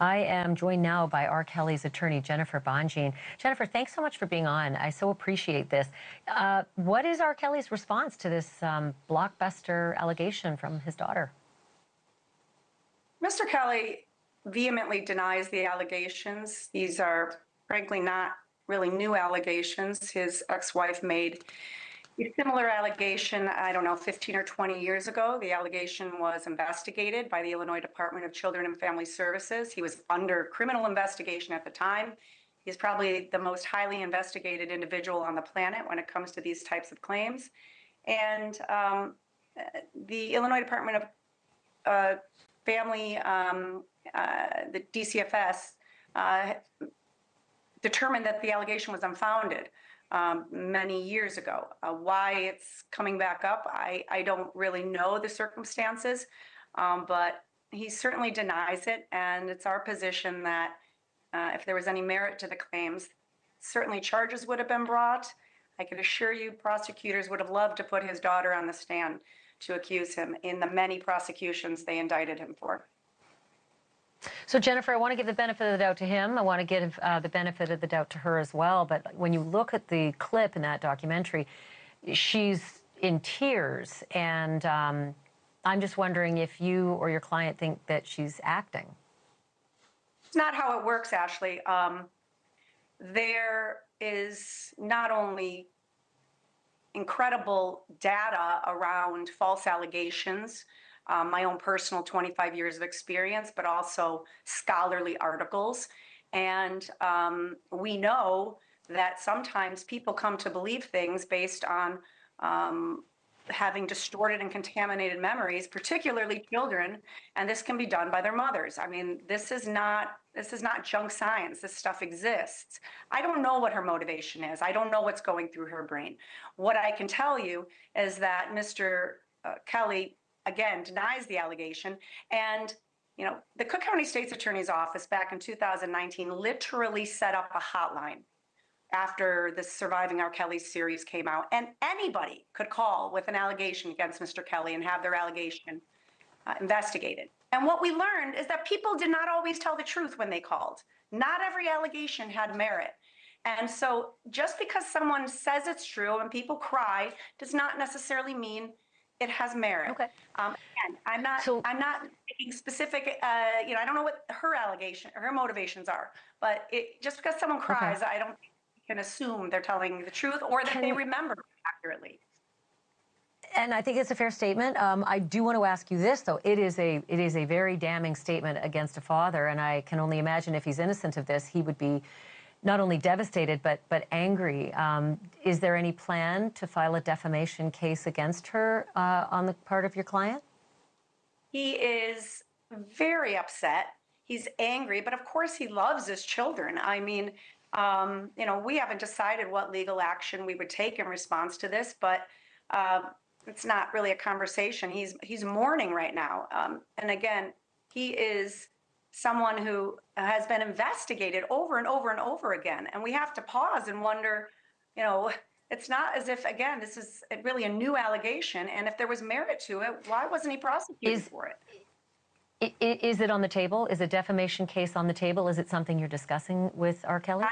I am joined now by R. Kelly's attorney, Jennifer Bonjean. Jennifer, thanks so much for being on. I so appreciate this. What is R. Kelly's response to this blockbuster allegation from his daughter? Mr. Kelly vehemently denies the allegations. These are, frankly, not really new allegations. His ex-wife made a similar allegation, I don't know, 15 or 20 years ago. The allegation was investigated by the Illinois Department of Children and Family Services. He was under criminal investigation at the time. He's probably the most highly investigated individual on the planet when it comes to these types of claims. And the Illinois Department of Family, the DCFS, determined that the allegation was unfounded many years ago. Why it's coming back up, I don't really know the circumstances, but he certainly denies it, and it's our position that if there was any merit to the claims, certainly charges would have been brought. I can assure you prosecutors would have loved to put his daughter on the stand to accuse him in the many prosecutions they indicted him for. So, Jennifer, I want to give the benefit of the doubt to him. I want to give the benefit of the doubt to her as well. But when you look at the clip in that documentary, she's in tears. And I'm just wondering if you or your client think that she's acting. It's not how it works, Ashley. There is not only incredible data around false allegations, my own personal 25 years of experience, but also scholarly articles. And we know that sometimes people come to believe things based on having distorted and contaminated memories, particularly children, and this can be done by their mothers. I mean, this is not junk science. This stuff exists. I don't know what her motivation is. I don't know what's going through her brain. What I can tell you is that Mr. Kelly, again, denies the allegation. And, you know, the Cook County State's Attorney's Office back in 2019 literally set up a hotline after the Surviving R. Kelly series came out. And anybody could call with an allegation against Mr. Kelly and have their allegation investigated. And what we learned is that people did not always tell the truth when they called. Not every allegation had merit. And so just because someone says it's true and people cry does not necessarily mean it has merit. Okay. Again, I'm not making specific, you know, I don't know what her motivations are, but just because someone cries, okay, I don't think you can assume they're telling the truth or that they remember accurately. And I think it's a fair statement. I do want to ask you this, though. It is a very damning statement against a father, and I can only imagine if he's innocent of this, he would be not only devastated, but angry. Is there any plan to file a defamation case against her on the part of your client? He is very upset. He's angry, but of course he loves his children. I mean, you know, we haven't decided what legal action we would take in response to this, but it's not really a conversation. He's mourning right now. And again, he is someone who has been investigated over and over and over again. And we have to pause and wonder, you know, it's not as if, again, this is really a new allegation. And if there was merit to it, why wasn't he prosecuted for it? Is it on the table? Is a defamation case on the table? Is it something you're discussing with R. Kelly?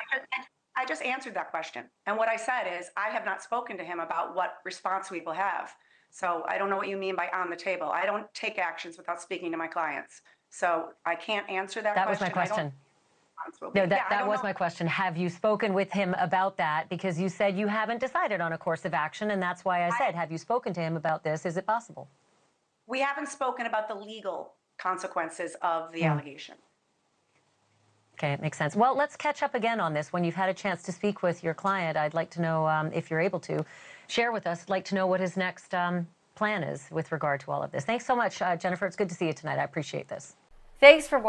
I just answered that question. And what I said is I have not spoken to him about what response we will have. So I don't know what you mean by on the table. I don't take actions without speaking to my clients. So I can't answer that question. That was my question. No, that was my question. Have you spoken with him about that? Because you said you haven't decided on a course of action, and that's why I said, have you spoken to him about this? Is it possible? We haven't spoken about the legal consequences of the allegation. Okay, it makes sense. Well, let's catch up again on this. When you've had a chance to speak with your client, I'd like to know, if you're able to, share with us, I'd like to know what his next plan is with regard to all of this. Thanks so much, Jennifer. It's good to see you tonight. I appreciate this. Thanks for watching.